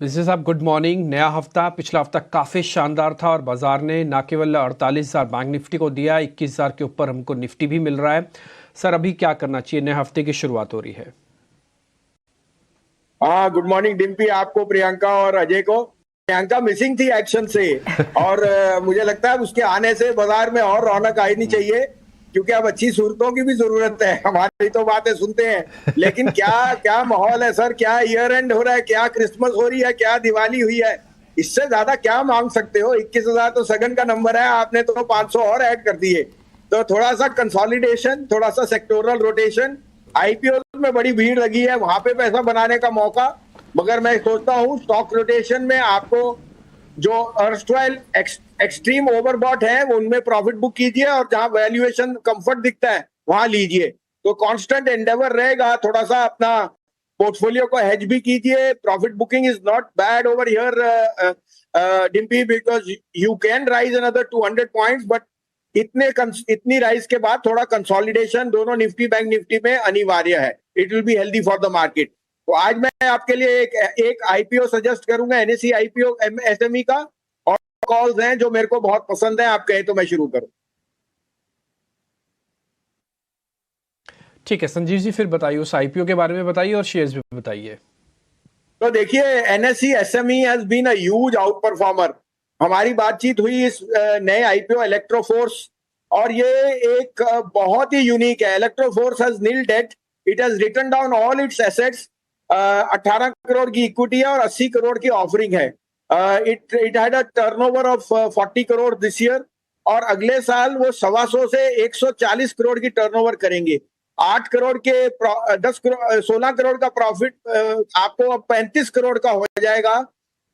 विजय साहब good morning. नया हफ्ता, पिछला हफ्ता काफ़ी शानदार था और बाजार ने ना केवल 48,000 बैंक निफ्टी को दिया, 21,000 के ऊपर हमको निफ्टी भी मिल रहा है। सर अभी क्या करना चाहिए? नए हफ्ते की शुरुआत हो रही है। हाँ, गुड मॉर्निंग डिम्पी, आपको, प्रियंका और अजय को। प्रियंका मिसिंग थी एक्शन से और मुझे लगता है उसके आने से बाजार में और रौनक आनी चाहिए, क्योंकि अब अच्छी सूरतों की भी जरूरत है। हमारी तो बातें सुनते हैं, लेकिन क्या क्या माहौल है सर। क्या ईयर एंड हो रहा है, क्या क्रिसमस हो रही है, क्या दिवाली हुई है। इससे ज्यादा क्या मांग सकते हो? 21,000 तो सगन का नंबर है, आपने तो 500 और ऐड कर दिए। तो थोड़ा सा कंसोलिडेशन, थोड़ा सा सेक्टोरल रोटेशन, आईपीओ में बड़ी भीड़ लगी है, वहां पे पैसा बनाने का मौका। मगर मैं सोचता हूँ स्टॉक रोटेशन में आपको जो अर्स्टवाइल एक्सट्रीम ओवरबॉट है उनमें प्रॉफिट बुक कीजिए, और जहां वैल्यूएशन कंफर्ट दिखता है वहां लीजिए। तो कांस्टेंट एंडेवर रहेगा, थोड़ा सा अपना पोर्टफोलियो को हेज भी कीजिए। Profit booking is not bad over here Dimpy, because you can rise another 200 points, but इतनी राइज के बाद थोड़ा कंसोलिडेशन दोनों निफ्टी बैंक निफ्टी में अनिवार्य है। It will be healthy for the market. तो आज मैं आपके लिए एक आईपीओ सजेस्ट करूंगा, एनएसई आईपीओ एसएमई का, और कॉल्स हैं जो मेरे को बहुत पसंद है। आप कहें तो मैं शुरू करूं। ठीक है संजीव जी, फिर बताइए, उस आईपीओ के बारे में बताइए और शेयर्स भी बताइए। तो देखिए, NSE SME has been a huge outperformer. हमारी बातचीत हुई इस नए आईपीओ इलेक्ट्रोफोर्स, और ये एक बहुत ही यूनिक है। Electroforce has nil debt, it has written down all its assets. 18 crore की इक्विटी है और 80 करोड़ की ऑफरिंग है। It had a turnover of 40 crore this year, और अगले साल वो 125 से 140 करोड़ की टर्नओवर करेंगे। 8 करोड़ के 10 करोड़ 16 करोड़ का प्रॉफिट आपको अब 35 करोड़ का हो जाएगा।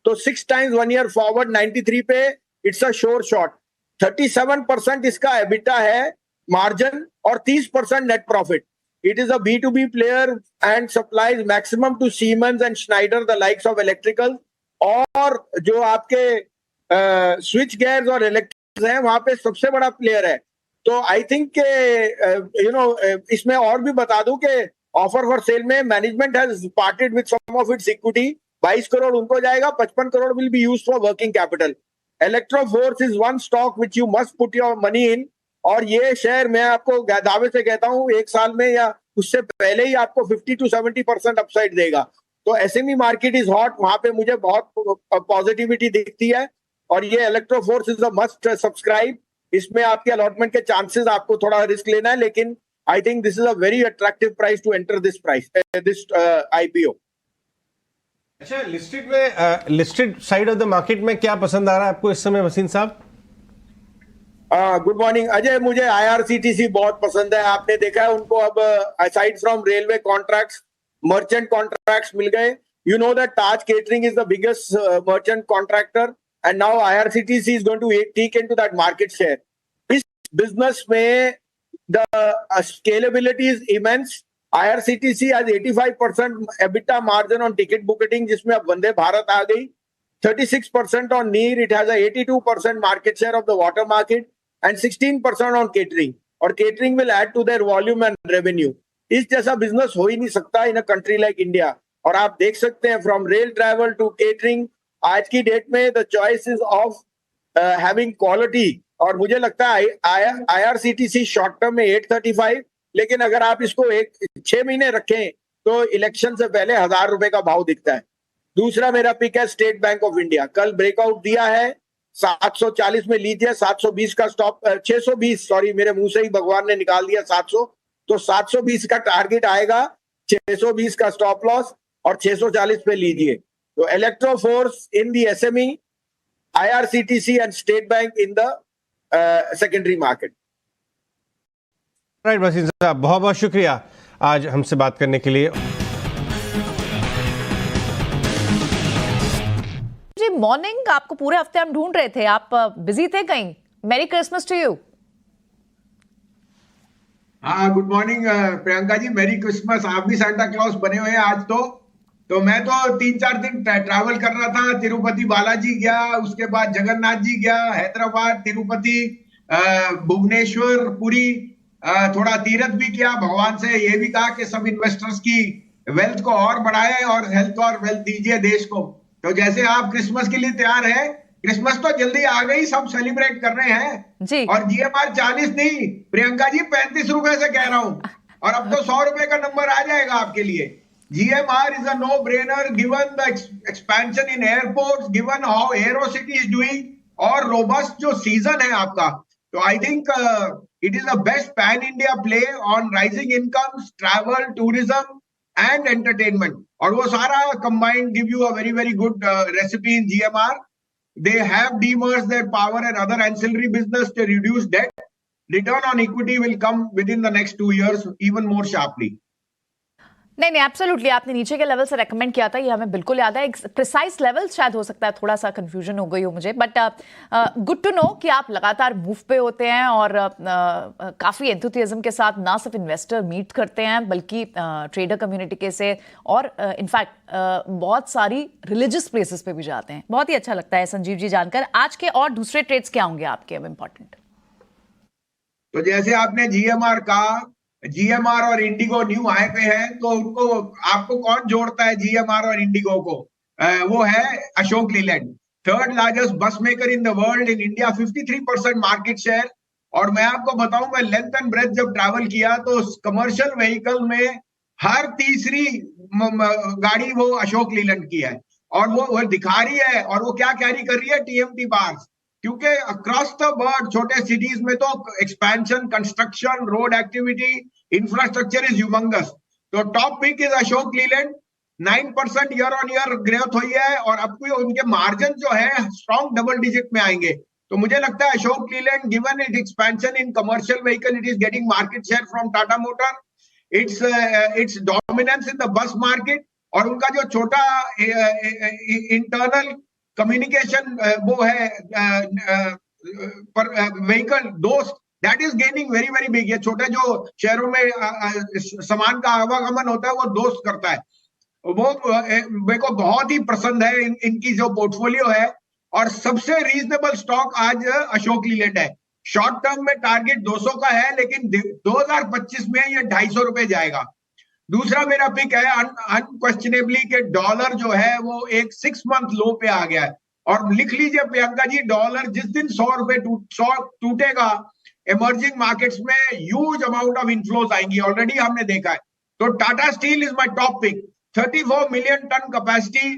तो 6 टाइम्स 1 ईयर फॉरवर्ड 93 पे इट्स अ श्योर शॉट। 37% इसका एबिटा है मार्जिन, और 30% net profit. It is a B2B player and supplies maximum to Siemens and Schneider, the likes of electrical, और जो आपके स्विच गेयर्स और इलेक्ट्रिकल्स हैं वहां पे सबसे बड़ा प्लेयर है। तो आई थिंक इसमें और भी बता दूं कि ऑफर फॉर सेल में management has parted with some of its equity. 22 crore उनको जाएगा, 55 crore will be used for working capital. Electroforce is one stock which you must put your money in, और ये शेयर मैं आपको दावे से कहता हूं एक साल में या उससे पहले ही आपको 50 to 70% अपसाइड देगा। तो एसएमई मार्केट इज हॉट, वहां पे मुझे बहुत पॉजिटिविटी दिखती है, और ये इलेक्ट्रोफोर्स इज अ मस्ट सब्सक्राइब। इसमें आपके अलॉटमेंट के चांसेस, आपको थोड़ा रिस्क लेना है, लेकिन I think this is a very attractive price to enter this IPO. अच्छा, listed side of the market में क्या पसंद आ रहा है आपको इस समय वसीम साहब? गुड मॉर्निंग अजय, मुझे आईआरसीटीसी बहुत पसंद है। आपने देखा है उनको अब aside from railway contracts, merchant contracts मिल गए। You know that Taj catering is the biggest merchant contractor, and now IRCTC is going to take into that market share. इस बिजनेस में the scalability is immense. IRCTC has 85% EBITDA margin on ticket booking, जिसमें अब वंदे भारत आ गई। 36% on NEER, it has a 82% market share of the water market, and 16% on catering, और catering will add to their volume and revenue। इस जैसा business हो ही नहीं सकता in a country like India. और आप देख सकते हैं from rail travel to catering, आज की डेट में the choice is of having quality. और मुझे लगता है आईआरसीटीसी शॉर्ट टर्म में 835, लेकिन अगर आप इसको 6 महीने रखें तो इलेक्शन से पहले 1,000 रुपए का भाव दिखता है। दूसरा मेरा पिक है स्टेट बैंक ऑफ इंडिया, कल ब्रेकआउट दिया है 740 में लीजिए। 720 का स्टॉप, 620, सॉरी मेरे मुंह से ही भगवान ने निकाल दिया 700, तो 720 का टारगेट आएगा, 620 का स्टॉप लॉस, और 640 पे लीजिए। तो Electroforce in the SME, IRCTC and State Bank in the secondary market. Right Wasim sahab, बहुत बहुत शुक्रिया आज हमसे बात करने के लिए। मॉर्निंग, आपको पूरे हफ्ते हम ढूंढ रहे थे, आप बिजी थे कहीं। Merry Christmas to you. हाँ, good morning Priyanka ji, merry Christmas. आप भी सांता क्लॉस बने हुए हैं आज। तो मैं तो 3-4 दिन ट्रैवल कर रहा था। तिरुपति बालाजी गया, उसके बाद जगन्नाथ जी गया, हैदराबाद, तिरुपति, भुवनेश्वर, पुरी, थोड़ा तीर्थ भी किया। भगवान से ये भी कहा कि सब इन्वेस्टर्स की वेल्थ को और बढ़ाए और हेल्थ और वेल्थ दीजिए देश को। तो जैसे आप क्रिसमस के लिए तैयार है, क्रिसमस तो जल्दी आ गई, सब सेलिब्रेट कर रहे हैं। जी। और जीएमआर 40 नहीं प्रियंका जी, 35 रुपए से कह रहा हूं। और अब तो 100 रुपए का नंबर आ जाएगा आपके लिए। GMR is a no-brainer given the expansion in airports, given how AeroCity is doing और robust जो season है आपका। तो I think it is the best pan-India play on rising incomes, travel, tourism and entertainment। और वो सारा combined give you a very very good recipe in GMR। They have demerged their power and other ancillary business to reduce debt। Return on equity will come within the next 2 years even more sharply। नहीं, absolutely आपने नीचे के level से recommend किया था, ये हमें बिल्कुल याद है। एक प्रिसाइज लेवल शायद हो सकता है, थोड़ा सा कंफ्यूजन हो गई हो मुझे, बट गुड टू नो कि आप लगातार मूव पे होते हैं और काफ़ी एंथुसियाज्म के साथ ना सिर्फ इन्वेस्टर मीट करते हैं बल्कि ट्रेडर कम्युनिटी के से और इनफैक्ट बहुत सारी रिलीजियस प्लेसेस पे भी जाते हैं। बहुत ही अच्छा लगता है संजीव जी जानकर। आज के और दूसरे ट्रेड्स क्या होंगे आपके अब इम्पोर्टेंट? तो जैसे आपने जीएमआर का, जीएमआर और इंडिगो न्यू हाई पे है, तो उनको आपको कौन जोड़ता है जीएमआर और इंडिगो को? वो है अशोक लीलैंड, थर्ड लार्जेस्ट बस maker in the world, in India 53% market share. और मैं आपको बताऊं, मैं लेंथ एंड ब्रेथ जब ट्रैवल किया तो कमर्शियल व्हीकल में हर तीसरी गाड़ी वो अशोक लीलैंड की है। और वो दिखा रही है, और वो क्या कैरी कर रही है? TMT bars. क्योंकि अक्रॉस द वर्ल्ड छोटे सिटीज में तो expansion, construction, road activity, infrastructure is humongous. तो top pick is Ashok Leyland, 9% year on year growth हुई है और अब भी उनके मार्जिन जो है स्ट्रॉन्ग डबल डिजिट में आएंगे। तो मुझे लगता है Ashok Leyland given it expansion in commercial vehicle, it is getting market share from Tata motor, it's dominance in the bus market, और उनका जो छोटा इंटरनल कम्युनिकेशन वो है पर व्हीकल दोस्त, that is gaining very very big. ये छोटे जो शहरों में सामान का आवागमन होता है वो दोस्त करता है। वो मेरे को बहुत ही पसंद है इनकी जो पोर्टफोलियो है। और सबसे रीजनेबल स्टॉक आज अशोक लीलैंड है। शॉर्ट टर्म में टारगेट 200 का है, लेकिन 2025 में ये 250 रुपए जाएगा। दूसरा मेरा पिक है अनक्वेश्चनेबली के डॉलर जो है वो एक 6 मंथ लो पे आ गया है। और लिख लीजिए प्रियंका जी, डॉलर जिस दिन 100 रुपए टूटेगा, इमर्जिंग मार्केट्स में ह्यूज अमाउंट ऑफ इनफ्लोज आएंगी, ऑलरेडी हमने देखा है। तो Tata Steel is my top pick, 34 million ton capacity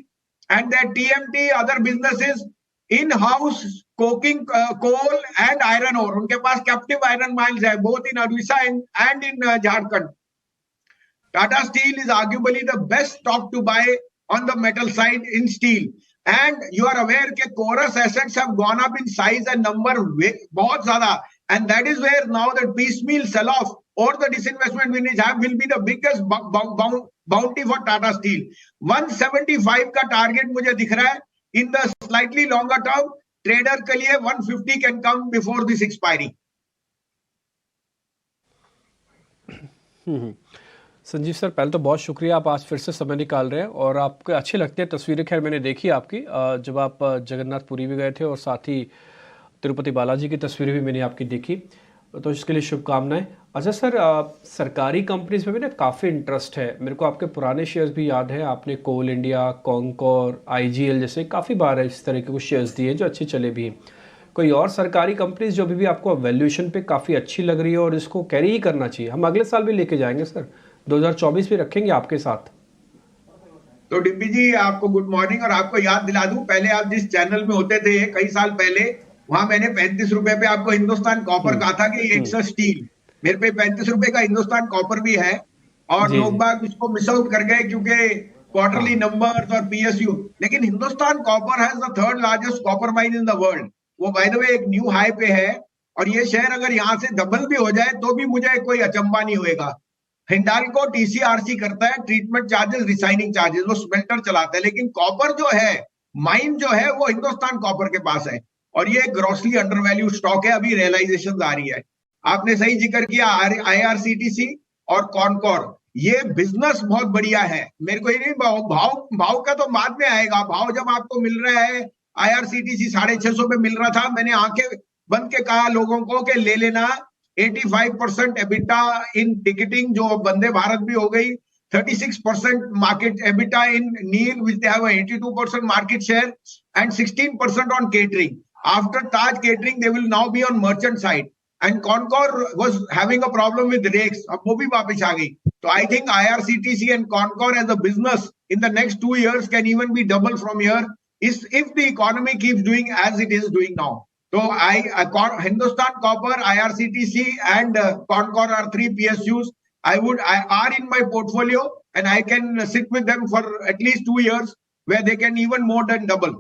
and there TMT other businesses in house coking coal and iron ore. उनके पास कैप्टिव आयरन माइल्स है both in Orissa and in Jharkhand. Tata Steel is arguably the best stock to buy on the metal side in steel. And you are aware that Chorus assets have gone up in size and number बहुत ज़्यादा. And that is where now the piecemeal sell-off or the disinvestment will be the biggest bounty for Tata Steel. 175 का target मुझे दिख रहा है in the slightly longer term. Trader के लिए 150 can come before this expiry. Sanjeev sir, पहले तो बहुत शुक्रिया, आप आज फिर से समय निकाल रहे हैं और आपके अच्छी लगती है तस्वीरें। खैर मैंने देखी आपकी जब आप जगन्नाथपुरी भी गए थे और साथ ही तिरुपति बालाजी की तस्वीरें भी मैंने आपकी देखी, तो इसके लिए शुभकामनाएं। अच्छा सर, सरकारी कंपनीज में भी ना काफ़ी इंटरेस्ट है। मेरे को आपके पुराने शेयर्स भी याद है, आपने कोल इंडिया, कॉन्कोर, IGL जैसे काफ़ी बार इस तरह के कुछ शेयर्स दिए जो अच्छे चले भी हैं। कोई और सरकारी कंपनीज जो भी आपको वैल्यूएशन पे काफ़ी अच्छी लग रही है और इसको कैरी ही करना चाहिए? हम अगले साल भी लेके जाएंगे सर, 2024 भी रखेंगे आपके साथ। तो डिम्पी जी, आपको गुड मॉर्निंग। और आपको याद दिला दूं, पहले आप जिस चैनल में होते थे कई साल पहले, वहां मैंने 35 रुपए पे आपको हिंदुस्तान कॉपर कहा था कि एक स्टील। मेरे पे 35 रुपए का हिंदुस्तान कॉपर भी है और लोग बाग उसको मिस आउट कर गए क्योंकि क्वार्टरली नंबर्स और PSU। लेकिन Hindustan copper has the third largest copper mine in the world. वो बाय द वे एक न्यू हाई पे है और ये शेयर अगर यहाँ से डबल भी हो जाए तो भी मुझे कोई अचंबा नहीं होएगा। हिंडाल्को TCRC करता है, ट्रीटमेंट चार्जेस, रिसाइनिंग चार्जेस, वो स्मेल्टर चलाता है। लेकिन कॉपर जो है, माइन जो है, वो हिंदुस्तान कॉपर के पास है और ये ग्रॉसली अंडरवैल्यू स्टॉक है। अभी रियलाइजेशन आ रही है। आपने सही जिक्र किया IRCTC और कॉनकोर, ये बिजनेस बहुत बढ़िया है। मेरे को ये नहीं, भाव का तो बाद में आएगा। भाव जब आपको मिल रहा है, IRCTC 650 पे मिल रहा था, मैंने आंखें बंद के कहा लोगों को कि ले लेना। 85% EBITDA इन टिकटिंग, जो वंदे भारत भी हो गई, 36% market EBITDA in Neil, which they have a 82% market share, and 16% on catering. After Taj Catering, they will now be on merchant side. And Concor was having a problem with rakes. अब वो भी वापस आ गई. So I think IRCTC and Concor as a business in the next 2 years can even be double from here if the economy keeps doing as it is doing now. So Hindustan Copper, IRCTC and Concor are 3 PSUs. I are in my portfolio and I can sit with them for at least 2 years where they can even more than double.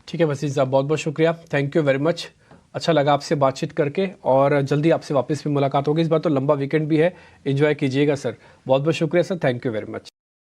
ठीक है वसीम साहब, बहुत बहुत शुक्रिया, thank you very much. अच्छा लगा आपसे बातचीत करके और जल्दी आपसे वापस भी मुलाकात होगी। इस बार तो लंबा वीकेंड भी है, एंजॉय कीजिएगा सर। बहुत बहुत शुक्रिया sir, thank you very much.